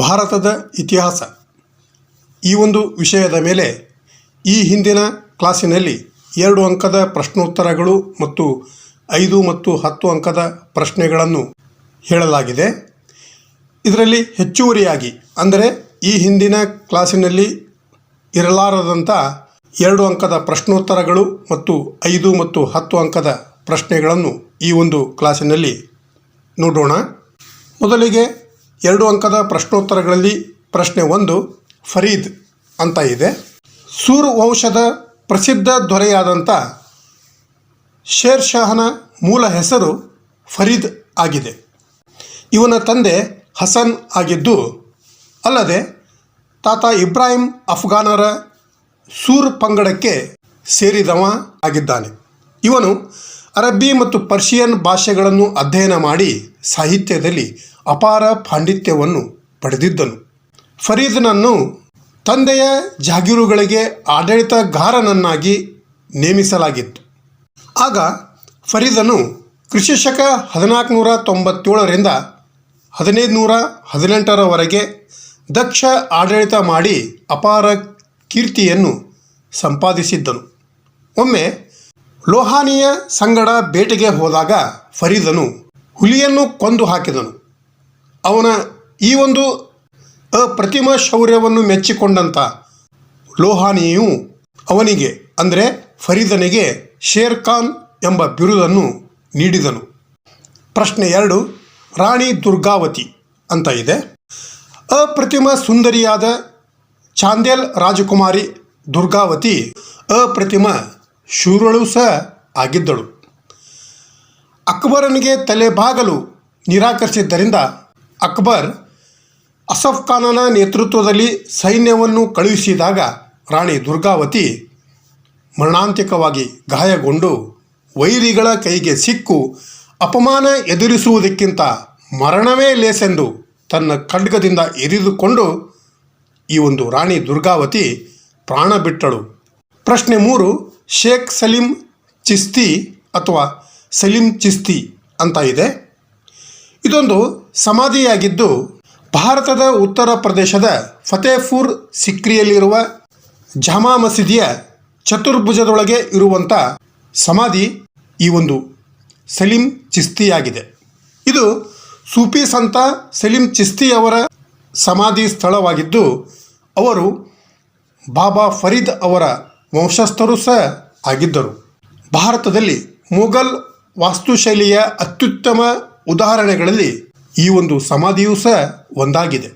ಭಾರತದ ಇತಿಹಾಸ ಈ ಒಂದು ವಿಷಯದ ಮೇಲೆ ಈ ಹಿಂದಿನ ಕ್ಲಾಸಿನಲ್ಲಿ 2 ಅಂಕದ ಪ್ರಶ್ನೋತ್ತರಗಳು ಮತ್ತು 5 ಮತ್ತು 10 ಅಂಕದ ಪ್ರಶ್ನೆಗಳನ್ನು ಹೇಳಲಾಗಿದೆ. ಇದರಲ್ಲಿ ಹೆಚ್ಚುವರಿಯಾಗಿ ಅಂದರೆ ಈ ಹಿಂದಿನ ಕ್ಲಾಸಿನಲ್ಲಿ ಇರಲಾರದಂಥ 2 ಅಂಕದ ಪ್ರಶ್ನೋತ್ತರಗಳು ಮತ್ತು 5 ಮತ್ತು 10 ಅಂಕದ ಪ್ರಶ್ನೆಗಳನ್ನು ಈ ಒಂದು ಕ್ಲಾಸಿನಲ್ಲಿ ನೋಡೋಣ. ಮೊದಲಿಗೆ 2 ಅಂಕದ ಪ್ರಶ್ನೋತ್ತರಗಳಲ್ಲಿ ಪ್ರಶ್ನೆ 1 ಫರೀದ್ ಅಂತ ಇದೆ. ಸೂರ್ ವಂಶದ ಪ್ರಸಿದ್ಧ ದೊರೆಯಾದಂಥ ಶೇರ್ ಶಾಹನ ಮೂಲ ಹೆಸರು ಫರೀದ್ ಆಗಿದೆ. ಇವನ ತಂದೆ ಹಸನ್ ಆಗಿದ್ದು ಅಲ್ಲದೆ ತಾತ ಇಬ್ರಾಹಿಂ ಅಫ್ಘಾನರ ಸೂರ್ ಪಂಗಡಕ್ಕೆ ಸೇರಿದವ ಆಗಿದ್ದಾನೆ. ಇವನು ಅರಬ್ಬಿ ಮತ್ತು ಪರ್ಷಿಯನ್ ಭಾಷೆಗಳನ್ನು ಅಧ್ಯಯನ ಮಾಡಿ ಸಾಹಿತ್ಯದಲ್ಲಿ ಅಪಾರ ಪಾಂಡಿತ್ಯವನ್ನು ಪಡೆದಿದ್ದನು. ಫರೀದನನ್ನು ತಂದೆಯ ಜಾಗೀರುಗಳಿಗೆ ಆಡಳಿತಗಾರನನ್ನಾಗಿ ನೇಮಿಸಲಾಗಿತ್ತು. ಆಗ ಫರೀದನು ಕ್ರಿಸ್ತಶಕ 1497ರಿಂದ 1518ರವರೆಗೆ ದಕ್ಷ ಆಡಳಿತ ಮಾಡಿ ಅಪಾರ ಕೀರ್ತಿಯನ್ನು ಸಂಪಾದಿಸಿದ್ದನು. ಒಮ್ಮೆ ಲೋಹಾನಿಯ ಸಂಗಡ ಬೇಟೆಗೆ ಹೋದಾಗ ಫರೀದನು ಹುಲಿಯನ್ನು ಕೊಂದು ಹಾಕಿದನು. ಅವನ ಈ ಒಂದು ಅಪ್ರತಿಮ ಶೌರ್ಯವನ್ನು ಮೆಚ್ಚಿಕೊಂಡಂಥ ಲೋಹಾನಿಯು ಅವನಿಗೆ ಅಂದರೆ ಫರೀದನಿಗೆ ಶೇರ್ ಖಾನ್ ಎಂಬ ಬಿರುದನ್ನು ನೀಡಿದನು. ಪ್ರಶ್ನೆ 2 ರಾಣಿ ದುರ್ಗಾವತಿ ಅಂತ ಇದೆ. ಅಪ್ರತಿಮ ಸುಂದರಿಯಾದ ಚಾಂದೇಲ್ ರಾಜಕುಮಾರಿ ದುರ್ಗಾವತಿ ಅಪ್ರತಿಮ ಶೂರಳು ಸಹ ಆಗಿದ್ದಳು. ಅಕ್ಬರನಿಗೆ ತಲೆಬಾಗಲು ನಿರಾಕರಿಸಿದ್ದರಿಂದ ಅಕ್ಬರ್ ಅಸಫ್ ಖಾನನ ನೇತೃತ್ವದಲ್ಲಿ ಸೈನ್ಯವನ್ನು ಕಳುಹಿಸಿದಾಗ ರಾಣಿ ದುರ್ಗಾವತಿ ಮರಣಾಂತಿಕವಾಗಿ ಗಾಯಗೊಂಡು ವೈರಿಗಳ ಕೈಗೆ ಸಿಕ್ಕು ಅಪಮಾನ ಎದುರಿಸುವುದಕ್ಕಿಂತ ಮರಣವೇ ಲೇಸೆಂದು ತನ್ನ ಖಡ್ಗದಿಂದ ಇರಿದುಕೊಂಡು ಈ ಒಂದು ರಾಣಿ ದುರ್ಗಾವತಿ ಪ್ರಾಣ ಬಿಟ್ಟಳು. ಪ್ರಶ್ನೆ 3 ಶೇಖ್ ಸಲೀಂ ಚಿಸ್ತಿ ಅಥವಾ ಸಲೀಂ ಚಿಸ್ತಿ ಅಂತ ಇದೆ. ಇದೊಂದು ಸಮಾಧಿಯಾಗಿದ್ದು ಭಾರತದ ಉತ್ತರ ಪ್ರದೇಶದ ಫತೇಪುರ್ ಸಿಕ್ರಿಯಲ್ಲಿರುವ ಜಾಮಾ ಮಸೀದಿಯ ಚತುರ್ಭುಜದೊಳಗೆ ಇರುವಂಥ ಸಮಾಧಿ ಈ ಒಂದು ಸಲೀಂ ಚಿಸ್ತಿಯಾಗಿದೆ. ಇದು ಸೂಫಿ ಸಂತ ಸಲೀಂ ಚಿಸ್ತಿಯವರ ಸಮಾಧಿ ಸ್ಥಳವಾಗಿದ್ದು ಅವರು ಬಾಬಾ ಫರೀದ್ ಅವರ ವಂಶಸ್ಥರು ಸಹ ಆಗಿದ್ದರು. ಭಾರತದಲ್ಲಿ ಮೊಘಲ್ ವಾಸ್ತುಶೈಲಿಯ ಅತ್ಯುತ್ತಮ ಉದಾಹರಣೆಗಳಲ್ಲಿ ಈ ಒಂದು ಸಮಾಧಿಯೂ ಸಹ ಒಂದಾಗಿದೆ.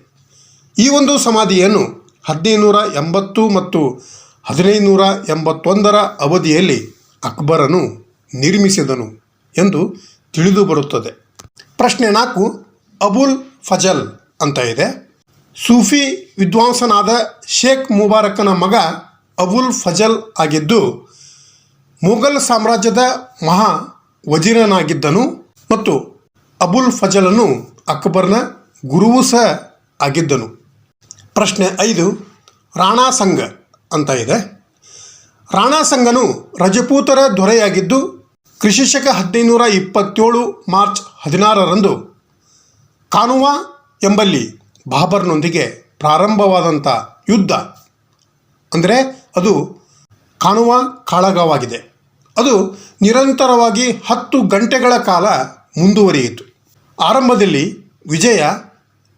ಈ ಒಂದು ಸಮಾಧಿಯನ್ನು 1580 ಮತ್ತು 1581ರ ಅವಧಿಯಲ್ಲಿ ಅಕ್ಬರನು ನಿರ್ಮಿಸಿದನು ಎಂದು ತಿಳಿದು ಬರುತ್ತದೆ. ಪ್ರಶ್ನೆ 4 ಅಬುಲ್ ಫಜಲ್ ಅಂತ ಇದೆ. ಸೂಫಿ ವಿದ್ವಾಂಸನಾದ ಶೇಖ್ ಮುಬಾರಕನ ಮಗ ಅಬುಲ್ ಫಜಲ್ ಆಗಿದ್ದು ಮೊಘಲ್ ಸಾಮ್ರಾಜ್ಯದ ಮಹಾ ವಜೀರನಾಗಿದ್ದನು ಮತ್ತು ಅಬುಲ್ ಫಜಲನು ಅಕ್ಬರ್ನ ಗುರುವೂ ಸಹ ಆಗಿದ್ದನು. ಪ್ರಶ್ನೆ 5 ರಾಣಾ ಸಂಗ ಅಂತ ಇದೆ. ರಾಣಾ ಸಂಗನು ರಜಪೂತರ ದೊರೆಯಾಗಿದ್ದು ಕ್ರಿಸ್ತಶಕ 1527 ಮಾರ್ಚ್ 16ರಂದು ಕಾನುವಾ ಎಂಬಲ್ಲಿ ಬಾಬರ್ನೊಂದಿಗೆ ಪ್ರಾರಂಭವಾದಂಥ ಯುದ್ಧ ಅಂದರೆ ಅದು ಕಾನುವಾ ಕಾಳಗವಾಗಿದೆ. ಅದು ನಿರಂತರವಾಗಿ 10 ಗಂಟೆಗಳ ಕಾಲ ಮುಂದುವರಿಯಿತು. ಆರಂಭದಲ್ಲಿ ವಿಜಯ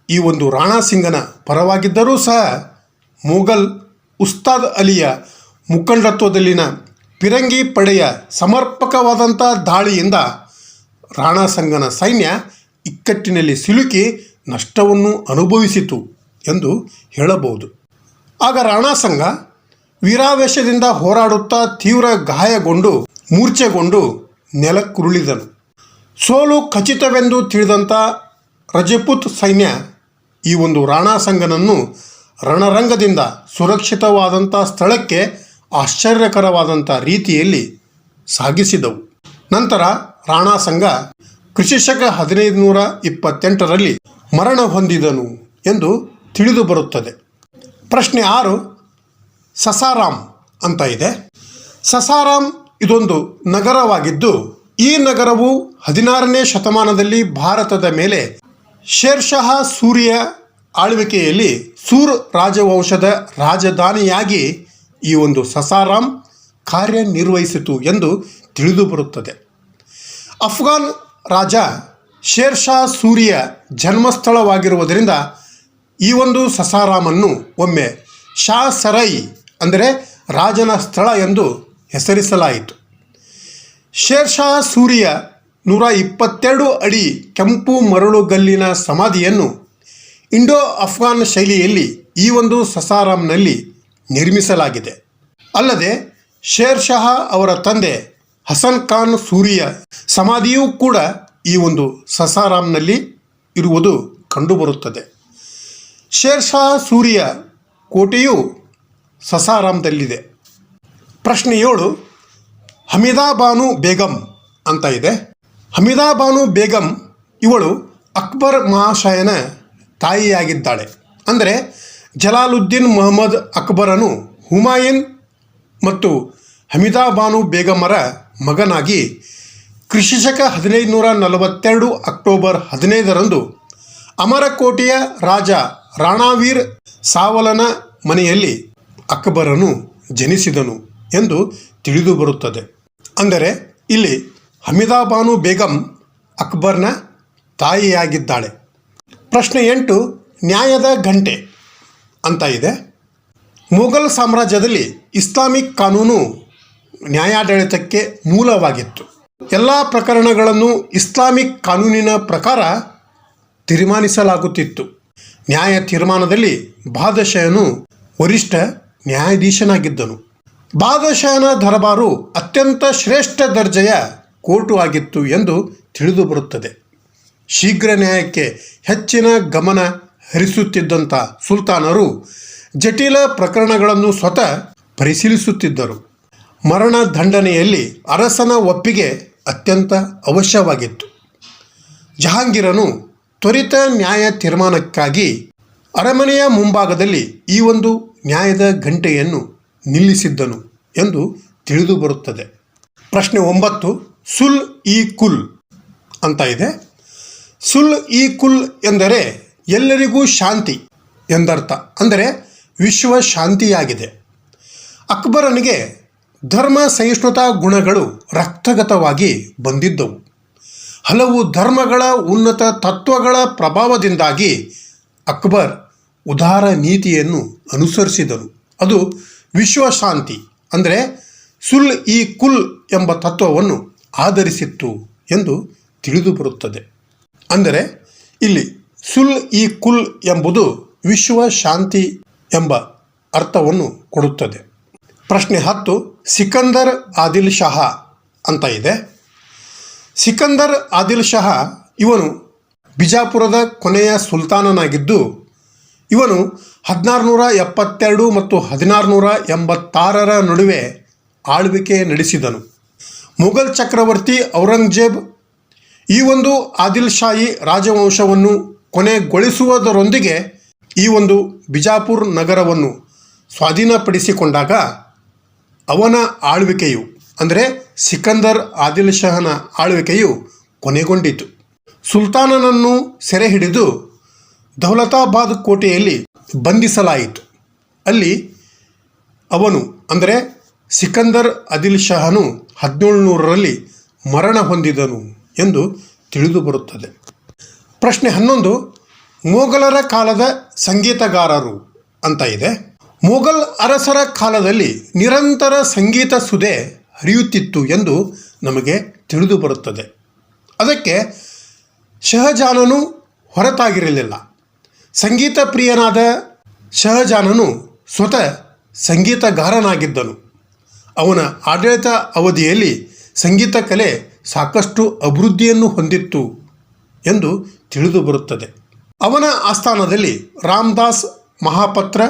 ಈ ಒಂದು ರಾಣಾ ಸಿಂಗನ ಪರವಾಗಿದ್ದರೂ ಸಹ ಮೊಘಲ್ ಉಸ್ತಾದ್ ಅಲಿಯ ಮುಖಂಡತ್ವದಲ್ಲಿನ ಫಿರಂಗಿ ಪಡೆಯ ಸಮರ್ಪಕವಾದಂಥ ದಾಳಿಯಿಂದ ರಾಣಾ ಸಂಗನ ಸೈನ್ಯ ಇಕ್ಕಟ್ಟಿನಲ್ಲಿ ಸಿಲುಕಿ ನಷ್ಟವನ್ನು ಅನುಭವಿಸಿತು ಎಂದು ಹೇಳಬಹುದು. ಆಗ ರಾಣಾ ಸಂಗ ವೀರಾವೇಶದಿಂದ ಹೋರಾಡುತ್ತಾ ತೀವ್ರ ಗಾಯಗೊಂಡು ಮೂರ್ಛೆಗೊಂಡು ನೆಲಕ್ಕುರುಳಿದನು. ಸೋಲು ಖಚಿತವೆಂದು ತಿಳಿದಂಥ ರಜಪೂತ್ ಸೈನ್ಯ ಈ ಒಂದು ರಾಣಾ ಸಂಗನನ್ನು ರಣರಂಗದಿಂದ ಸುರಕ್ಷಿತವಾದಂಥ ಸ್ಥಳಕ್ಕೆ ಆಶ್ಚರ್ಯಕರವಾದಂಥ ರೀತಿಯಲ್ಲಿ ಸಾಗಿಸಿದವು. ನಂತರ ರಾಣಾ ಸಂಗ ಕ್ರಿಸ್ತಶಕ 1528ರಲ್ಲಿ ಮರಣ ಹೊಂದಿದನು ಎಂದು ತಿಳಿದು ಬರುತ್ತದೆ. ಪ್ರಶ್ನೆ 6 ಸಸಾರಾಮ್ ಅಂತ ಇದೆ. ಸಸಾರಾಮ್ ಇದೊಂದು ನಗರವಾಗಿದ್ದು ಈ ನಗರವು 16ನೇ ಶತಮಾನದಲ್ಲಿ ಭಾರತದ ಮೇಲೆ ಶೇರ್ ಶಾಹ ಸೂರಿಯ ಆಳ್ವಿಕೆಯಲ್ಲಿ ಸೂರ್ ರಾಜವಂಶದ ರಾಜಧಾನಿಯಾಗಿ ಈ ಒಂದು ಸಸಾರಾಮ್ ಕಾರ್ಯನಿರ್ವಹಿಸಿತು ಎಂದು ತಿಳಿದುಬರುತ್ತದೆ. ಅಫ್ಘಾನ್ ರಾಜ ಶೇರ್ ಶಾ ಸೂರಿಯ ಜನ್ಮಸ್ಥಳವಾಗಿರುವುದರಿಂದ ಈ ಒಂದು ಸಸಾರಾಮನ್ನು ಒಮ್ಮೆ ಶಾ ಸರೈ ಅಂದರೆ ರಾಜನ ಸ್ಥಳ ಎಂದು ಹೆಸರಿಸಲಾಯಿತು. ಶೇರ್ ಶಾ ಸೂರಿಯ 122 ಅಡಿ ಕೆಂಪು ಮರಳುಗಲ್ಲಿನ ಸಮಾಧಿಯನ್ನು ಇಂಡೋ ಅಫ್ಘಾನ್ ಶೈಲಿಯಲ್ಲಿ ಈ ಒಂದು ಸಸಾರಾಮ್ನಲ್ಲಿ ನಿರ್ಮಿಸಲಾಗಿದೆ. ಅಲ್ಲದೆ ಶೇರ್ ಶಾ ಅವರ ತಂದೆ ಹಸನ್ ಖಾನ್ ಸೂರಿಯ ಸಮಾಧಿಯೂ ಕೂಡ ಈ ಒಂದು ಸಸಾರಾಮ್ನಲ್ಲಿ ಇರುವುದು ಕಂಡುಬರುತ್ತದೆ. ಶೇರ್ ಶಾ ಸೂರಿಯ ಕೋಟೆಯು ಸಸಾರಾಮ್ದಲ್ಲಿದೆ. ಪ್ರಶ್ನೆ 7, ಹಮೀದಾ ಬಾನು ಬೇಗಂ ಅಂತ ಇದೆ. ಹಮೀದಾ ಬಾನು ಬೇಗಂ ಇವಳು ಅಕ್ಬರ್ ಮಹಾಶಯನ ತಾಯಿಯಾಗಿದ್ದಾಳೆ. ಅಂದರೆ ಜಲಾಲುದ್ದೀನ್ ಮೊಹಮ್ಮದ್ ಅಕ್ಬರನು ಹುಮಾಯೂನ್ ಮತ್ತು ಹಮೀದಾ ಬಾನು ಬೇಗಮರ ಮಗನಾಗಿ ಕ್ರಿಶಕ 1542 ಅಕ್ಟೋಬರ್ 15ರಂದು ಅಮರಕೋಟೆಯ ರಾಜ ರಾಣಾವೀರ್ ಸಾವಲನ ಮನೆಯಲ್ಲಿ ಅಕ್ಬರನು ಜನಿಸಿದನು ಎಂದು ತಿಳಿದುಬರುತ್ತದೆ. ಅಂದರೆ ಇಲ್ಲಿ ಹಮೀದಾ ಬಾನು ಬೇಗಂ ಅಕ್ಬರ್ನ ತಾಯಿಯಾಗಿದ್ದಾಳೆ. ಪ್ರಶ್ನೆ 8, ನ್ಯಾಯದ ಗಂಟೆ ಅಂತ ಇದೆ. ಮೊಘಲ್ ಸಾಮ್ರಾಜ್ಯದಲ್ಲಿ ಇಸ್ಲಾಮಿಕ್ ಕಾನೂನು ನ್ಯಾಯಾಡಳಿತಕ್ಕೆ ಮೂಲವಾಗಿತ್ತು. ಎಲ್ಲ ಪ್ರಕರಣಗಳನ್ನು ಇಸ್ಲಾಮಿಕ್ ಕಾನೂನಿನ ಪ್ರಕಾರ ತೀರ್ಮಾನಿಸಲಾಗುತ್ತಿತ್ತು. ನ್ಯಾಯ ತೀರ್ಮಾನದಲ್ಲಿ ಬಾದಶಾಹನು ವರಿಷ್ಠ ನ್ಯಾಯಾಧೀಶನಾಗಿದ್ದನು. ಬಾದಶಾಹನ ದರಬಾರು ಅತ್ಯಂತ ಶ್ರೇಷ್ಠ ದರ್ಜೆಯ ಕೋರ್ಟು ಆಗಿತ್ತು ಎಂದು ತಿಳಿದುಬರುತ್ತದೆ. ಶೀಘ್ರ ನ್ಯಾಯಕ್ಕೆ ಹೆಚ್ಚಿನ ಗಮನ ಹರಿಸುತ್ತಿದ್ದಂಥ ಸುಲ್ತಾನರು ಜಟಿಲ ಪ್ರಕರಣಗಳನ್ನು ಸ್ವತಃ ಪರಿಶೀಲಿಸುತ್ತಿದ್ದರು. ಮರಣ ದಂಡನೆಯಲ್ಲಿ ಅರಸನ ಒಪ್ಪಿಗೆ ಅತ್ಯಂತ ಅವಶ್ಯವಾಗಿತ್ತು. ಜಹಾಂಗೀರನು ತ್ವರಿತ ನ್ಯಾಯ ತೀರ್ಮಾನಕ್ಕಾಗಿ ಅರಮನೆಯ ಮುಂಭಾಗದಲ್ಲಿ ಈ ಒಂದು ನ್ಯಾಯದ ಗಂಟೆಯನ್ನು ನಿಲ್ಲಿಸಿದ್ದನು ಎಂದು ತಿಳಿದುಬರುತ್ತದೆ. ಪ್ರಶ್ನೆ 9, ಸುಲ್ ಇ ಕುಲ್ ಅಂತ ಇದೆ. ಸುಲ್ ಇ ಕುಲ್ ಎಂದರೆ ಎಲ್ಲರಿಗೂ ಶಾಂತಿ ಎಂದರ್ಥ. ಅಂದರೆ ವಿಶ್ವ ಶಾಂತಿಯಾಗಿದೆ. ಅಕ್ಬರನಿಗೆ ಧರ್ಮ ಸಹಿಷ್ಣುತಾ ಗುಣಗಳು ರಕ್ತಗತವಾಗಿ ಬಂದಿದ್ದವು. ಹಲವು ಧರ್ಮಗಳ ಉನ್ನತ ತತ್ವಗಳ ಪ್ರಭಾವದಿಂದಾಗಿ ಅಕ್ಬರ್ ಉದಾರ ನೀತಿಯನ್ನು ಅನುಸರಿಸಿದನು. ಅದು ವಿಶ್ವಶಾಂತಿ ಅಂದರೆ ಸುಲ್ ಇ ಕುಲ್ ಎಂಬ ತತ್ವವನ್ನು ಆಧರಿಸಿತ್ತು ಎಂದು ತಿಳಿದುಬರುತ್ತದೆ. ಅಂದರೆ ಇಲ್ಲಿ ಸುಲ್ ಇ ಕುಲ್ ಎಂಬುದು ವಿಶ್ವ ಶಾಂತಿ ಎಂಬ ಅರ್ಥವನ್ನು ಕೊಡುತ್ತದೆ. ಪ್ರಶ್ನೆ 10, ಸಿಕಂದರ್ ಆದಿಲ್ ಶಹ ಅಂತ ಇದೆ. ಸಿಕಂದರ್ ಆದಿಲ್ ಶಹ ಇವನು ಬಿಜಾಪುರದ ಕೊನೆಯ ಸುಲ್ತಾನನಾಗಿದ್ದು ಇವನು 1672 ಮತ್ತು 1686 ನಡುವೆ ಆಳ್ವಿಕೆ ನಡೆಸಿದನು. ಮುಘಲ್ ಚಕ್ರವರ್ತಿ ಔರಂಗಜೇಬ್ ಈ ಒಂದು ಆದಿಲ್ ಶಾಹಿ ರಾಜವಂಶವನ್ನು ಕೊನೆಗೊಳಿಸುವುದರೊಂದಿಗೆ ಈ ಒಂದು ಬಿಜಾಪುರ್ ನಗರವನ್ನು ಸ್ವಾಧೀನಪಡಿಸಿಕೊಂಡಾಗ ಅವನ ಆಳ್ವಿಕೆಯು ಅಂದರೆ ಸಿಕಂದರ್ ಆದಿಲ್ ಶಹನ ಆಳ್ವಿಕೆಯು ಕೊನೆಗೊಂಡಿತು. ಸುಲ್ತಾನನನ್ನು ಸೆರೆ ಹಿಡಿದು ದೌಲತಾಬಾದ್ ಕೋಟೆಯಲ್ಲಿ ಬಂಧಿಸಲಾಯಿತು. ಅಲ್ಲಿ ಅವನು ಅಂದರೆ ಸಿಕಂದರ್ ಆದಿಲ್ ಶಹನು 1700ರಲ್ಲಿ ಮರಣ ಹೊಂದಿದನು ಎಂದು ತಿಳಿದುಬರುತ್ತದೆ. ಪ್ರಶ್ನೆ 11, ಮೊಘಲರ ಕಾಲದ ಸಂಗೀತಗಾರರು ಅಂತ ಇದೆ. ಮೊಘಲ್ ಅರಸರ ಕಾಲದಲ್ಲಿ ನಿರಂತರ ಸಂಗೀತ ಸುದೆ ಹರಿಯುತ್ತಿತ್ತು ಎಂದು ನಮಗೆ ತಿಳಿದುಬರುತ್ತದೆ. ಅದಕ್ಕೆ ಶಹಜಾನನು ಹೊರತಾಗಿರಲಿಲ್ಲ. ಸಂಗೀತ ಪ್ರಿಯನಾದ ಶಹಜಾನನು ಸ್ವತಃ ಸಂಗೀತಗಾರನಾಗಿದ್ದನು. ಅವನ ಆಡಳಿತ ಅವಧಿಯಲ್ಲಿ ಸಂಗೀತ ಕಲೆ ಸಾಕಷ್ಟು ಅಭಿವೃದ್ಧಿಯನ್ನು ಹೊಂದಿತ್ತು ಎಂದು ತಿಳಿದುಬರುತ್ತದೆ. ಅವನ ಆಸ್ಥಾನದಲ್ಲಿ ರಾಮದಾಸ್ ಮಹಾಪತ್ರ,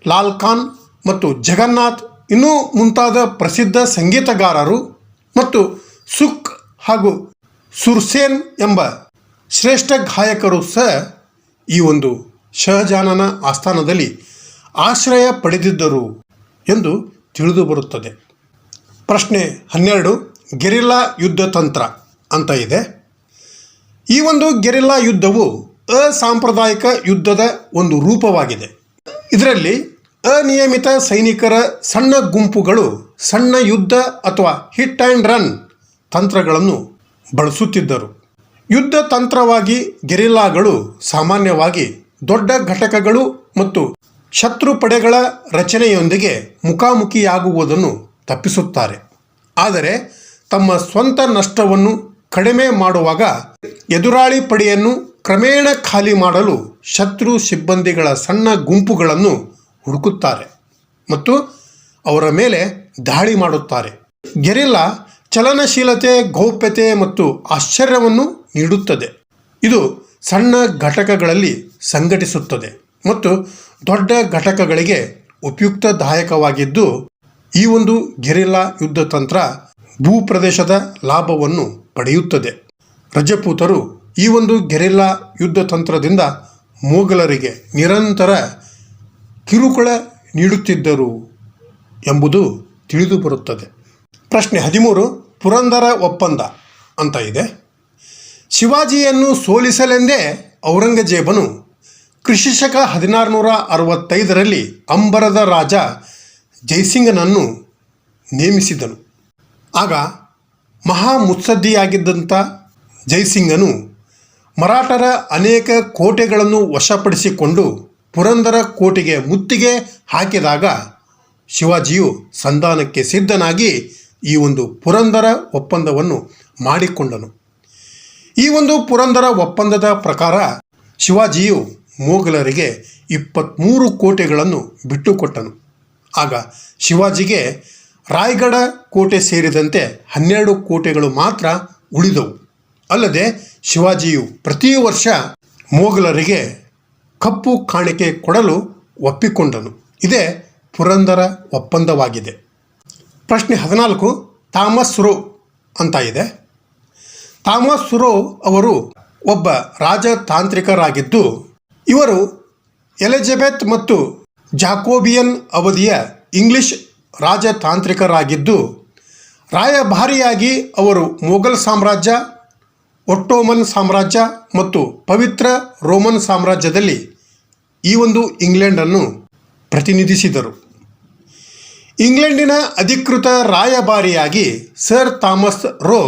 ಲಾಲ್ ಖಾನ್ ಮತ್ತು ಜಗನ್ನಾಥ್ ಇನ್ನೂ ಮುಂತಾದ ಪ್ರಸಿದ್ಧ ಸಂಗೀತಗಾರರು ಮತ್ತು ಸುಕ್ ಹಾಗೂ ಸುರ್ಸೇನ್ ಎಂಬ ಶ್ರೇಷ್ಠ ಗಾಯಕರು ಸಹ ಈ ಒಂದು ಶಹಜಾನನ ಆಸ್ಥಾನದಲ್ಲಿ ಆಶ್ರಯ ಪಡೆದಿದ್ದರು ಎಂದು ತಿಳಿದುಬರುತ್ತದೆ. ಪ್ರಶ್ನೆ 12, ಗೆರಿಲ್ಲಾ ಯುದ್ಧ ತಂತ್ರ ಅಂತ ಇದೆ. ಈ ಒಂದು ಗೆರಿಲ್ಲಾ ಯುದ್ಧವು ಅಸಾಂಪ್ರದಾಯಿಕ ಯುದ್ಧದ ಒಂದು ರೂಪವಾಗಿದೆ. ಇದರಲ್ಲಿ ಅನಿಯಮಿತ ಸೈನಿಕರ ಸಣ್ಣ ಗುಂಪುಗಳು ಸಣ್ಣ ಯುದ್ಧ ಅಥವಾ ಹಿಟ್ ಆ್ಯಂಡ್ ರನ್ ತಂತ್ರಗಳನ್ನು ಬಳಸುತ್ತಿದ್ದರು. ಯುದ್ಧ ತಂತ್ರವಾಗಿ ಗೆರಿಲ್ಲಾಗಳು ಸಾಮಾನ್ಯವಾಗಿ ದೊಡ್ಡ ಘಟಕಗಳು ಮತ್ತು ಶತ್ರು ಪಡೆಗಳ ರಚನೆಯೊಂದಿಗೆ ಮುಖಾಮುಖಿಯಾಗುವುದನ್ನು ತಪ್ಪಿಸುತ್ತಾರೆ. ಆದರೆ ತಮ್ಮ ಸ್ವಂತ ನಷ್ಟವನ್ನು ಕಡಿಮೆ ಮಾಡುವಾಗ ಎದುರಾಳಿ ಪಡೆಯನ್ನು ಕ್ರಮೇಣ ಖಾಲಿ ಮಾಡಲು ಶತ್ರು ಸಿಬ್ಬಂದಿಗಳ ಸಣ್ಣ ಗುಂಪುಗಳನ್ನು ಹುಡುಕುತ್ತಾರೆ ಮತ್ತು ಅವರ ಮೇಲೆ ದಾಳಿ ಮಾಡುತ್ತಾರೆ. ಗೆರಿಲ್ಲಾ ಚಲನಶೀಲತೆ, ಗೌಪ್ಯತೆ ಮತ್ತು ಆಶ್ಚರ್ಯವನ್ನು ನೀಡುತ್ತದೆ. ಇದು ಸಣ್ಣ ಘಟಕಗಳಲ್ಲಿ ಸಂಘಟಿಸುತ್ತದೆ ಮತ್ತು ದೊಡ್ಡ ಘಟಕಗಳಿಗೆ ಉಪಯುಕ್ತದಾಯಕವಾಗಿದ್ದು, ಈ ಒಂದು ಗೆರಿಲ್ಲಾ ಯುದ್ಧ ತಂತ್ರ ಭೂಪ್ರದೇಶದ ಲಾಭವನ್ನು ಪಡೆಯುತ್ತದೆ. ರಜಪೂತರು ಈ ಒಂದು ಗೆರಿಲ್ಲಾ ಯುದ್ಧ ತಂತ್ರದಿಂದ ಮೊಘಲರಿಗೆ ನಿರಂತರ ಕಿರುಕುಳ ನೀಡುತ್ತಿದ್ದರು ಎಂಬುದು ತಿಳಿದು ಬರುತ್ತದೆ. ಪ್ರಶ್ನೆ 13, ಪುರಂದರ ಒಪ್ಪಂದ ಅಂತ ಇದೆ. ಶಿವಾಜಿಯನ್ನು ಸೋಲಿಸಲೆಂದೇ ಔರಂಗಜೇಬನು ಕ್ರಿಶಕ 1665ರಲ್ಲಿ ಅಂಬರದ ರಾಜ ಜೈಸಿಂಗನನ್ನು ನೇಮಿಸಿದನು. ಆಗ ಮಹಾ ಮುತ್ಸದ್ದಿಯಾಗಿದ್ದಂಥ ಜೈಸಿಂಗನು ಮರಾಠರ ಅನೇಕ ಕೋಟೆಗಳನ್ನು ವಶಪಡಿಸಿಕೊಂಡು ಪುರಂದರ ಕೋಟೆಗೆ ಮುತ್ತಿಗೆ ಹಾಕಿದಾಗ ಶಿವಾಜಿಯು ಸಂಧಾನಕ್ಕೆ ಸಿದ್ಧನಾಗಿ ಈ ಒಂದು ಪುರಂದರ ಒಪ್ಪಂದವನ್ನು ಮಾಡಿಕೊಂಡನು. ಈ ಒಂದು ಪುರಂದರ ಒಪ್ಪಂದದ ಪ್ರಕಾರ ಶಿವಾಜಿಯು ಮೊಘಲರಿಗೆ 23 ಕೋಟೆಗಳನ್ನು ಬಿಟ್ಟುಕೊಟ್ಟನು. ಆಗ ಶಿವಾಜಿಗೆ ರಾಯಗಢ ಕೋಟೆ ಸೇರಿದಂತೆ 12 ಕೋಟೆಗಳು ಮಾತ್ರ ಉಳಿದವು. ಅಲ್ಲದೆ ಶಿವಾಜಿಯು ಪ್ರತಿ ವರ್ಷ ಮೊಘಲರಿಗೆ ಕಪ್ಪು ಕಾಣಿಕೆ ಕೊಡಲು ಒಪ್ಪಿಕೊಂಡನು. ಇದೇ ಪುರಂದರ ಒಪ್ಪಂದವಾಗಿದೆ. ಪ್ರಶ್ನೆ 14, ಥಾಮಸ್ ರೋ ಅಂತ ಇದೆ. ಥಾಮಸ್ ರೋ ಅವರು ಒಬ್ಬ ರಾಜತಾಂತ್ರಿಕರಾಗಿದ್ದು, ಇವರು ಎಲಿಜಬೆತ್ ಮತ್ತು ಜಾಕೋಬಿಯನ್ ಅವಧಿಯ ಇಂಗ್ಲಿಷ್ ರಾಜತಾಂತ್ರಿಕರಾಗಿದ್ದು, ರಾಯಭಾರಿಯಾಗಿ ಅವರು ಮೊಘಲ್ ಸಾಮ್ರಾಜ್ಯ, ಒಟ್ಟೋಮನ್ ಸಾಮ್ರಾಜ್ಯ ಮತ್ತು ಪವಿತ್ರ ರೋಮನ್ ಸಾಮ್ರಾಜ್ಯದಲ್ಲಿ ಈ ಒಂದು ಇಂಗ್ಲೆಂಡನ್ನು ಪ್ರತಿನಿಧಿಸಿದರು. ಇಂಗ್ಲೆಂಡಿನ ಅಧಿಕೃತ ರಾಯಭಾರಿಯಾಗಿ ಸರ್ ಥಾಮಸ್ ರೋ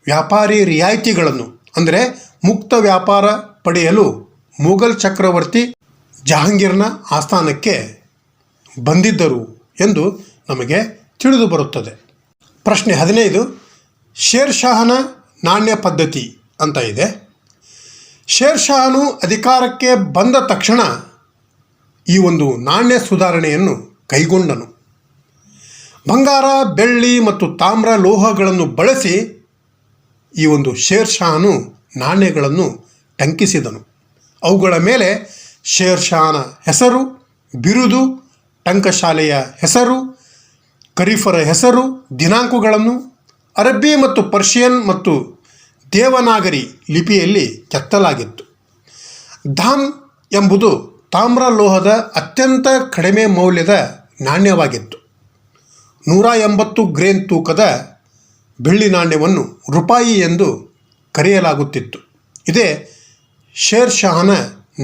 ವ್ಯಾಪಾರಿ ರಿಯಾಯಿತಿಗಳನ್ನು ಅಂದರೆ ಮುಕ್ತ ವ್ಯಾಪಾರ ಪಡೆಯಲು ಮೊಘಲ್ ಚಕ್ರವರ್ತಿ ಜಹಾಂಗೀರ್ನ ಆಸ್ಥಾನಕ್ಕೆ ಬಂದಿದ್ದರು ಎಂದು ನಮಗೆ ತಿಳಿದು ಬರುತ್ತದೆ. ಪ್ರಶ್ನೆ 15, ಶೇರ್ ಶಾಹನ ನಾಣ್ಯ ಪದ್ಧತಿ ಅಂತ ಇದೆ. ಶೇರ್ ಶಾಹನು ಅಧಿಕಾರಕ್ಕೆ ಬಂದ ತಕ್ಷಣ ಈ ಒಂದು ನಾಣ್ಯ ಸುಧಾರಣೆಯನ್ನು ಕೈಗೊಂಡನು. ಬಂಗಾರ, ಬೆಳ್ಳಿ ಮತ್ತು ತಾಮ್ರ ಲೋಹಗಳನ್ನು ಬಳಸಿ ಈ ಒಂದು ಶೇರ್ ಶಾಹನು ನಾಣ್ಯಗಳನ್ನು ಟಂಕಿಸಿದನು. ಅವುಗಳ ಮೇಲೆ ಶೇರ್ ಶಾಹನ ಹೆಸರು, ಬಿರುದು, ಟಂಕಶಾಲೆಯ ಹೆಸರು, ಖರೀಫರ ಹೆಸರು, ದಿನಾಂಕಗಳನ್ನು ಅರಬ್ಬಿ ಮತ್ತು ಪರ್ಷಿಯನ್ ಮತ್ತು ದೇವನಾಗರಿ ಲಿಪಿಯಲ್ಲಿ ಕೆತ್ತಲಾಗಿತ್ತು. ಧಾಮ್ ಎಂಬುದು ತಾಮ್ರ ಲೋಹದ ಅತ್ಯಂತ ಕಡಿಮೆ ಮೌಲ್ಯದ ನಾಣ್ಯವಾಗಿತ್ತು. 180 ಗ್ರೇನ್ ತೂಕದ ಬೆಳ್ಳಿ ನಾಣ್ಯವನ್ನು ರೂಪಾಯಿ ಎಂದು ಕರೆಯಲಾಗುತ್ತಿತ್ತು. ಇದೇ ಶೇರ್ ಶಾಹನ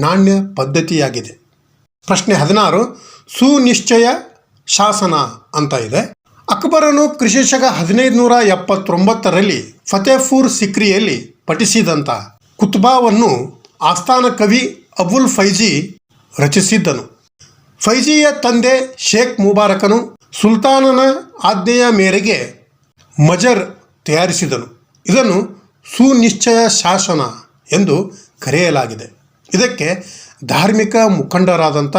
ನಾಣ್ಯ ಪದ್ಧತಿಯಾಗಿದೆ. ಪ್ರಶ್ನೆ 16, ಸುನಿಶ್ಚಯ ಶಾಸನ ಅಂತ ಇದೆ. ಅಕ್ಬರನು ಕ್ರಿಶಕ 1579ರಲ್ಲಿ ಫತೇಪುರ್ ಸಿಕ್ರಿಯಲ್ಲಿ ಪಠಿಸಿದಂಥ ಕುತ್ಬಾವನ್ನು ಆಸ್ಥಾನ ಕವಿ ಅಬುಲ್ ಫೈಜಿ ರಚಿಸಿದ್ದನು. ಫೈಜಿಯ ತಂದೆ ಶೇಖ್ ಮುಬಾರಕನು ಸುಲ್ತಾನನ ಆಜ್ಞೆಯ ಮೇರೆಗೆ ಮಜರ್ ತಯಾರಿಸಿದನು. ಇದನ್ನು ಸುನಿಶ್ಚಯ ಶಾಸನ ಎಂದು ಕರೆಯಲಾಗಿದೆ. ಇದಕ್ಕೆ ಧಾರ್ಮಿಕ ಮುಖಂಡರಾದಂಥ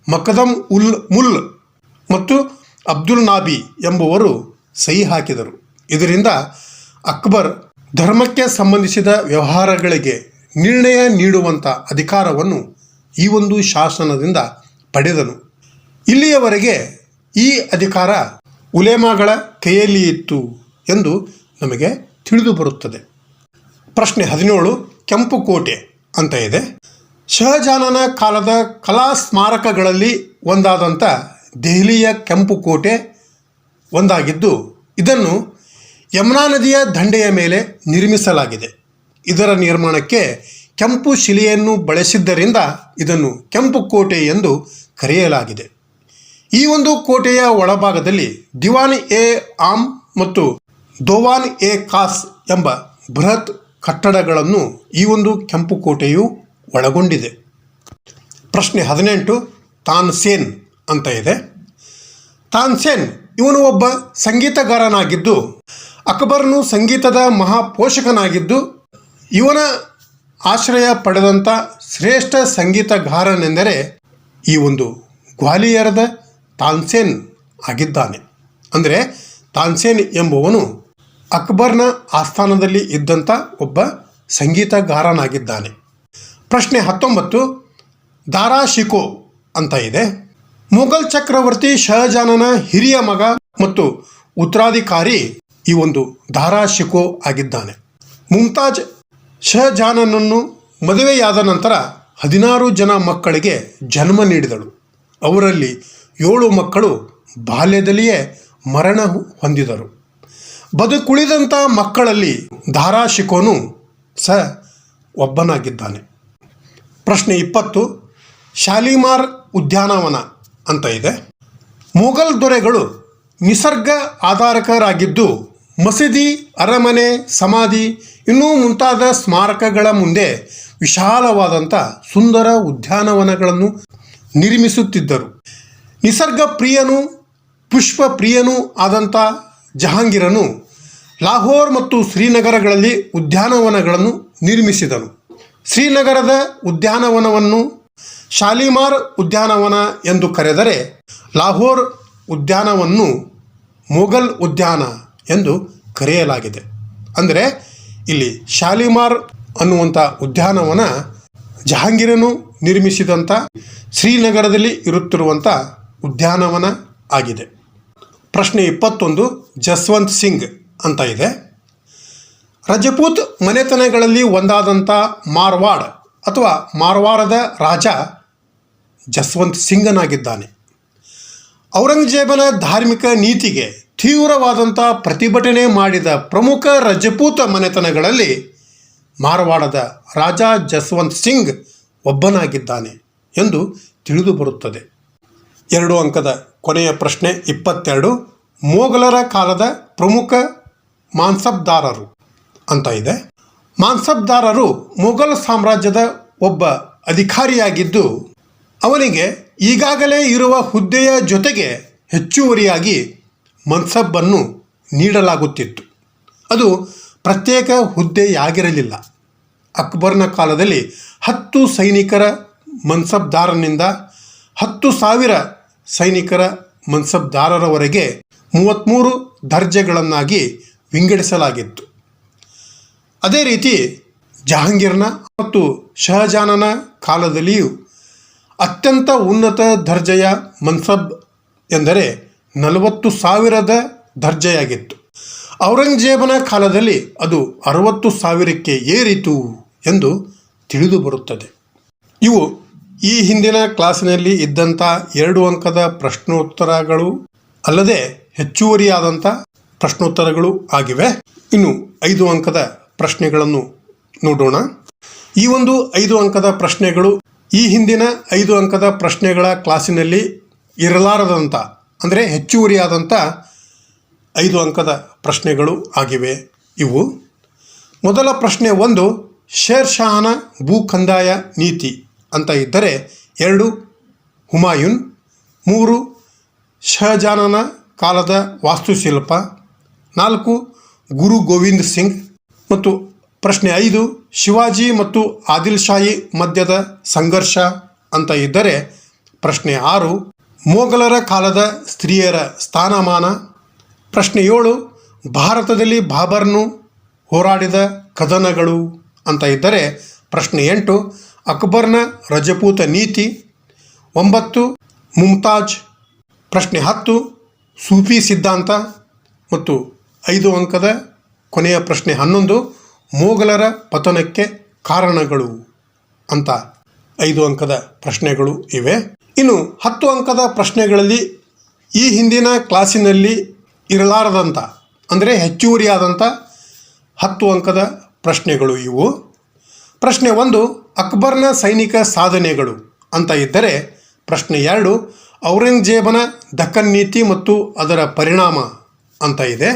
ಮಕದಮ್ ಉಲ್ ಮುಲ್ ಮತ್ತು ಅಬ್ದುಲ್ ನಾಬಿ ಎಂಬುವರು ಸಹಿ ಹಾಕಿದರು. ಇದರಿಂದ ಅಕ್ಬರ್ ಧರ್ಮಕ್ಕೆ ಸಂಬಂಧಿಸಿದ ವ್ಯವಹಾರಗಳಿಗೆ ನಿರ್ಣಯ ನೀಡುವಂಥ ಅಧಿಕಾರವನ್ನು ಈ ಒಂದು ಶಾಸನದಿಂದ ಪಡೆದನು. ಇಲ್ಲಿಯವರೆಗೆ ಈ ಅಧಿಕಾರ ಉಲೇಮಾಗಳ ಕೈಯಲ್ಲಿ ಇತ್ತು ಎಂದು ನಮಗೆ ತಿಳಿದು ಬರುತ್ತದೆ. ಪ್ರಶ್ನೆ 17, ಕೆಂಪು ಕೋಟೆ ಅಂತ ಇದೆ. ಶಹಜಾನನ ಕಾಲದ ಕಲಾ ಸ್ಮಾರಕಗಳಲ್ಲಿ ಒಂದಾದಂಥ ದೆಹಲಿಯ ಕೆಂಪು ಕೋಟೆ ಒಂದಾಗಿದ್ದು, ಇದನ್ನು ಯಮುನಾ ನದಿಯ ದಂಡೆಯ ಮೇಲೆ ನಿರ್ಮಿಸಲಾಗಿದೆ. ಇದರ ನಿರ್ಮಾಣಕ್ಕೆ ಕೆಂಪು ಶಿಲೆಯನ್ನು ಬಳಸಿದ್ದರಿಂದ ಇದನ್ನು ಕೆಂಪು ಕೋಟೆ ಎಂದು ಕರೆಯಲಾಗಿದೆ. ಈ ಒಂದು ಕೋಟೆಯ ಒಳಭಾಗದಲ್ಲಿ ದಿವಾನ್ ಎ ಆಮ್ ಮತ್ತು ದೋವಾನ್ ಎ ಖಾಸ್ ಎಂಬ ಬೃಹತ್ ಕಟ್ಟಡಗಳನ್ನು ಈ ಒಂದು ಕೆಂಪು ಕೋಟೆಯು ಒಳಗೊಂಡಿದೆ. ಪ್ರಶ್ನೆ 18 ತಾನ್ಸೇನ್ ಅಂತ ಇದೆ. ತಾನ್ಸೇನ್ ಇವನು ಒಬ್ಬ ಸಂಗೀತಗಾರನಾಗಿದ್ದು ಅಕ್ಬರ್ನು ಸಂಗೀತದ ಮಹಾಪೋಷಕನಾಗಿದ್ದು ಇವನ ಆಶ್ರಯ ಪಡೆದಂಥ ಶ್ರೇಷ್ಠ ಸಂಗೀತಗಾರನೆಂದರೆ ಈ ಒಂದು ಗ್ವಾಲಿಯರದ ತಾನ್ಸೇನ್ ಆಗಿದ್ದಾನೆ. ಅಂದರೆ ತಾನ್ಸೇನ್ ಎಂಬುವನು ಅಕ್ಬರ್ನ ಆಸ್ಥಾನದಲ್ಲಿ ಇದ್ದಂಥ ಒಬ್ಬ ಸಂಗೀತಗಾರನಾಗಿದ್ದಾನೆ. ಪ್ರಶ್ನೆ 19 ದಾರಾ ಶಿಕೋ ಅಂತ ಇದೆ. ಮೊಘಲ್ ಚಕ್ರವರ್ತಿ ಶಹಜಾನನ ಹಿರಿಯ ಮಗ ಮತ್ತು ಉತ್ತರಾಧಿಕಾರಿ ಈ ಒಂದು ದಾರಾ ಶಿಕೋ ಆಗಿದ್ದಾನೆ. ಮುಮ್ತಾಜ್ ಶಹಜಾನನನ್ನು ಮದುವೆಯಾದ ನಂತರ 16 ಜನ ಮಕ್ಕಳಿಗೆ ಜನ್ಮ ನೀಡಿದಳು. ಅವರಲ್ಲಿ 7 ಮಕ್ಕಳು ಬಾಲ್ಯದಲ್ಲಿಯೇ ಮರಣ ಹೊಂದಿದರು. ಬದುಕುಳಿದಂಥ ಮಕ್ಕಳಲ್ಲಿ ದಾರಾ ಶಿಕೋನು ಒಬ್ಬನಾಗಿದ್ದಾನೆ. ಪ್ರಶ್ನೆ 20 ಶಾಲಿಮಾರ್ ಉದ್ಯಾನವನ ಅಂತ ಇದೆ. ಮೊಘಲ್ ದೊರೆಗಳು ನಿಸರ್ಗ ಆಧಾರಕರಾಗಿದ್ದು ಮಸೀದಿ, ಅರಮನೆ, ಸಮಾಧಿ ಇನ್ನೂ ಮುಂತಾದ ಸ್ಮಾರಕಗಳ ಮುಂದೆ ವಿಶಾಲವಾದಂಥ ಸುಂದರ ಉದ್ಯಾನವನಗಳನ್ನು ನಿರ್ಮಿಸುತ್ತಿದ್ದರು. ನಿಸರ್ಗ ಪ್ರಿಯನೂ ಪುಷ್ಪ ಪ್ರಿಯನೂ ಆದಂಥ ಜಹಾಂಗೀರನು ಲಾಹೋರ್ ಮತ್ತು ಶ್ರೀನಗರಗಳಲ್ಲಿ ಉದ್ಯಾನವನಗಳನ್ನು ನಿರ್ಮಿಸಿದನು. ಶ್ರೀನಗರದ ಉದ್ಯಾನವನವನ್ನು ಶಾಲಿಮಾರ್ ಉದ್ಯಾನವನ ಎಂದು ಕರೆದರೆ ಲಾಹೋರ್ ಉದ್ಯಾನವನ್ನು ಮೊಘಲ್ ಉದ್ಯಾನ ಎಂದು ಕರೆಯಲಾಗಿದೆ. ಅಂದರೆ ಇಲ್ಲಿ ಶಾಲಿಮಾರ್ ಅನ್ನುವಂಥ ಉದ್ಯಾನವನ ಜಹಾಂಗೀರನು ನಿರ್ಮಿಸಿದಂಥ ಶ್ರೀನಗರದಲ್ಲಿ ಇರುತ್ತಿರುವಂಥ ಉದ್ಯಾನವನ ಆಗಿದೆ. ಪ್ರಶ್ನೆ 21 ಜಸ್ವಂತ್ ಸಿಂಗ್ ಅಂತ ಇದೆ. ರಜಪೂತ್ ಮನೆತನಗಳಲ್ಲಿ ಒಂದಾದಂಥ ಮಾರ್ವಾಡ್ ಅಥವಾ ಮಾರ್ವಾರದ ರಾಜ ಜಸ್ವಂತ್ ಸಿಂಗನಾಗಿದ್ದಾನೆ. ಔರಂಗಜೇಬನ ಧಾರ್ಮಿಕ ನೀತಿಗೆ ತೀವ್ರವಾದಂಥ ಪ್ರತಿಭಟನೆ ಮಾಡಿದ ಪ್ರಮುಖ ರಜಪೂತ ಮನೆತನಗಳಲ್ಲಿ ಮಾರ್ವಾಡದ ರಾಜ ಜಸ್ವಂತ್ ಸಿಂಗ್ ಒಬ್ಬನಾಗಿದ್ದಾನೆ ಎಂದು ತಿಳಿದು ಬರುತ್ತದೆ. 2 ಅಂಕದ ಕೊನೆಯ ಪ್ರಶ್ನೆ 22 ಮೊಘಲರ ಕಾಲದ ಪ್ರಮುಖ ಮಾನ್ಸಬ್ದಾರರು ಅಂತ ಇದೆ. ಮಾನ್ಸಬ್ದಾರರು ಮೊಘಲ್ ಸಾಮ್ರಾಜ್ಯದ ಒಬ್ಬ ಅಧಿಕಾರಿಯಾಗಿದ್ದು ಅವನಿಗೆ ಈಗಾಗಲೇ ಇರುವ ಹುದ್ದೆಯ ಜೊತೆಗೆ ಹೆಚ್ಚುವರಿಯಾಗಿ ಮನ್ಸಬ್ಬನ್ನು ನೀಡಲಾಗುತ್ತಿತ್ತು. ಅದು ಪ್ರತ್ಯೇಕ ಹುದ್ದೆಯಾಗಿರಲಿಲ್ಲ. ಅಕ್ಬರ್ನ ಕಾಲದಲ್ಲಿ 10 ಸೈನಿಕರ ಮನ್ಸಬ್ದಾರನಿಂದ 10,000 ಸೈನಿಕರ ಮನ್ಸಬ್ದಾರರವರೆಗೆ 33 ದರ್ಜೆಗಳನ್ನಾಗಿ ವಿಂಗಡಿಸಲಾಗಿತ್ತು. ಅದೇ ರೀತಿ ಜಹಾಂಗೀರ್ನ ಮತ್ತು ಶಹಜಾನನ ಕಾಲದಲ್ಲಿಯೂ ಅತ್ಯಂತ ಉನ್ನತ ದರ್ಜೆಯ ಮನ್ಸಬ್ ಎಂದರೆ 40,000 ದರ್ಜೆಯಾಗಿತ್ತು. ಔರಂಗಜೇಬನ ಕಾಲದಲ್ಲಿ ಅದು 60,000ಕ್ಕೆ ಏರಿತು ಎಂದು ತಿಳಿದು ಬರುತ್ತದೆ. ಇವು ಈ ಹಿಂದಿನ ಕ್ಲಾಸಿನಲ್ಲಿ ಇದ್ದಂಥ 2 ಅಂಕದ ಪ್ರಶ್ನೋತ್ತರಗಳು ಅಲ್ಲದೆ ಹೆಚ್ಚುವರಿಯಾದಂಥ ಪ್ರಶ್ನೋತ್ತರಗಳು ಆಗಿವೆ. ಇನ್ನು 5 ಅಂಕದ ಪ್ರಶ್ನೆಗಳನ್ನು ನೋಡೋಣ. ಈ ಒಂದು 5 ಅಂಕದ ಪ್ರಶ್ನೆಗಳು ಈ ಹಿಂದಿನ 5 ಅಂಕದ ಪ್ರಶ್ನೆಗಳ ಕ್ಲಾಸಿನಲ್ಲಿ ಇರಲಾರದಂಥ ಅಂದರೆ ಹೆಚ್ಚುವರಿಯಾದಂಥ 5 ಅಂಕದ ಪ್ರಶ್ನೆಗಳು ಆಗಿವೆ. ಇವು ಮೊದಲ ಪ್ರಶ್ನೆ 1 ಶೇರ್ ಶಾಹನ ಭೂ ಕಂದಾಯ ನೀತಿ ಅಂತ ಇದ್ದರೆ 2 ಹುಮಾಯೂನ್, 3 ಶಹಜಾನನ ಕಾಲದ ವಾಸ್ತುಶಿಲ್ಪ, 4 ಗುರು ಗೋವಿಂದ್ ಸಿಂಗ್ ಮತ್ತು ಪ್ರಶ್ನೆ 5 ಶಿವಾಜಿ ಮತ್ತು ಆದಿಲ್ ಶಾಹಿ ಮಧ್ಯದ ಸಂಘರ್ಷ ಅಂತ ಇದ್ದರೆ ಪ್ರಶ್ನೆ 6 ಮೊಘಲರ ಕಾಲದ ಸ್ತ್ರೀಯರ ಸ್ಥಾನಮಾನ, ಪ್ರಶ್ನೆ 7 ಭಾರತದಲ್ಲಿ ಬಾಬರ್ನು ಹೋರಾಡಿದ ಕದನಗಳು ಅಂತ ಇದ್ದರೆ ಪ್ರಶ್ನೆ 8 ಅಕ್ಬರ್ನ ರಜಪೂತ ನೀತಿ, 9 ಮುಮ್ತಾಜ್, ಪ್ರಶ್ನೆ 10 ಸೂಫಿ ಸಿದ್ಧಾಂತ ಮತ್ತು 5 ಅಂಕದ ಕೊನೆಯ ಪ್ರಶ್ನೆ 11 ಮೊಘಲರ ಪತನಕ್ಕೆ ಕಾರಣಗಳು ಅಂತ 5 ಅಂಕದ ಪ್ರಶ್ನೆಗಳು ಇವೆ. ಇನ್ನು 10 ಅಂಕದ ಪ್ರಶ್ನೆಗಳಲ್ಲಿ ಈ ಹಿಂದಿನ ಕ್ಲಾಸಿನಲ್ಲಿ ಇರಲಾರದಂಥ ಅಂದರೆ ಹೆಚ್ಚುವರಿಯಾದಂಥ 10 ಅಂಕದ ಪ್ರಶ್ನೆಗಳು ಇವು. ಪ್ರಶ್ನೆ 1 ಅಕ್ಬರ್ನ ಸೈನಿಕ ಸಾಧನೆಗಳು ಅಂತ ಇದ್ದರೆ, ಪ್ರಶ್ನೆ 2 ಔರಂಗಜೇಬನ ದಕ್ಕನ್ ನೀತಿ ಮತ್ತು ಅದರ ಪರಿಣಾಮ ಅಂತ ಇದೆ.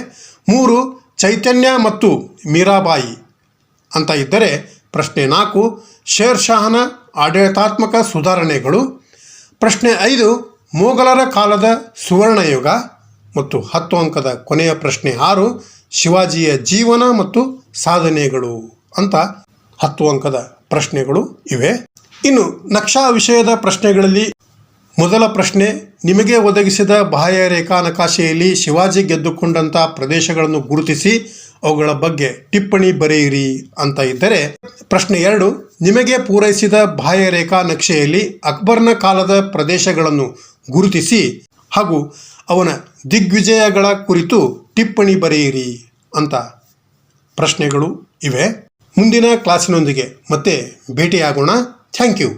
3 ಚೈತನ್ಯ ಮತ್ತು ಮೀರಾಬಾಯಿ ಅಂತ ಇದ್ದರೆ, ಪ್ರಶ್ನೆ 4 ಶೇರ್ ಶಾಹನ ಆಡಳಿತಾತ್ಮಕ ಸುಧಾರಣೆಗಳು. ಪ್ರಶ್ನೆ 5 ಮೊಘಲರ ಕಾಲದ ಸುವರ್ಣಯುಗ ಮತ್ತು 10 ಅಂಕದ ಕೊನೆಯ ಪ್ರಶ್ನೆ 6 ಶಿವಾಜಿಯ ಜೀವನ ಮತ್ತು ಸಾಧನೆಗಳು ಅಂತ 10 ಅಂಕದ ಪ್ರಶ್ನೆಗಳು ಇವೆ. ಇನ್ನು ನಕ್ಷಾ ವಿಷಯದ ಪ್ರಶ್ನೆಗಳಲ್ಲಿ ಮೊದಲ ಪ್ರಶ್ನೆ, ನಿಮಗೆ ಒದಗಿಸಿದ ಬಾಹ್ಯ ರೇಖಾ ನಕಾಶೆಯಲ್ಲಿ ಶಿವಾಜಿ ಗೆದ್ದುಕೊಂಡಂಥ ಪ್ರದೇಶಗಳನ್ನು ಗುರುತಿಸಿ ಅವುಗಳ ಬಗ್ಗೆ ಟಿಪ್ಪಣಿ ಬರೆಯಿರಿ ಅಂತ ಇದ್ದರೆ, ಪ್ರಶ್ನೆ 2 ನಿಮಗೆ ಪೂರೈಸಿದ ಬಾಹ್ಯ ರೇಖಾ ನಕ್ಷೆಯಲ್ಲಿ ಅಕ್ಬರ್ನ ಕಾಲದ ಪ್ರದೇಶಗಳನ್ನು ಗುರುತಿಸಿ ಹಾಗೂ ಅವನ ದಿಗ್ವಿಜಯಗಳ ಕುರಿತು ಟಿಪ್ಪಣಿ ಬರೆಯಿರಿ ಅಂತ ಪ್ರಶ್ನೆಗಳು ಇವೆ. ಮುಂದಿನ ಕ್ಲಾಸಿನೊಂದಿಗೆ ಮತ್ತೆ ಭೇಟಿಯಾಗೋಣ. Thank you.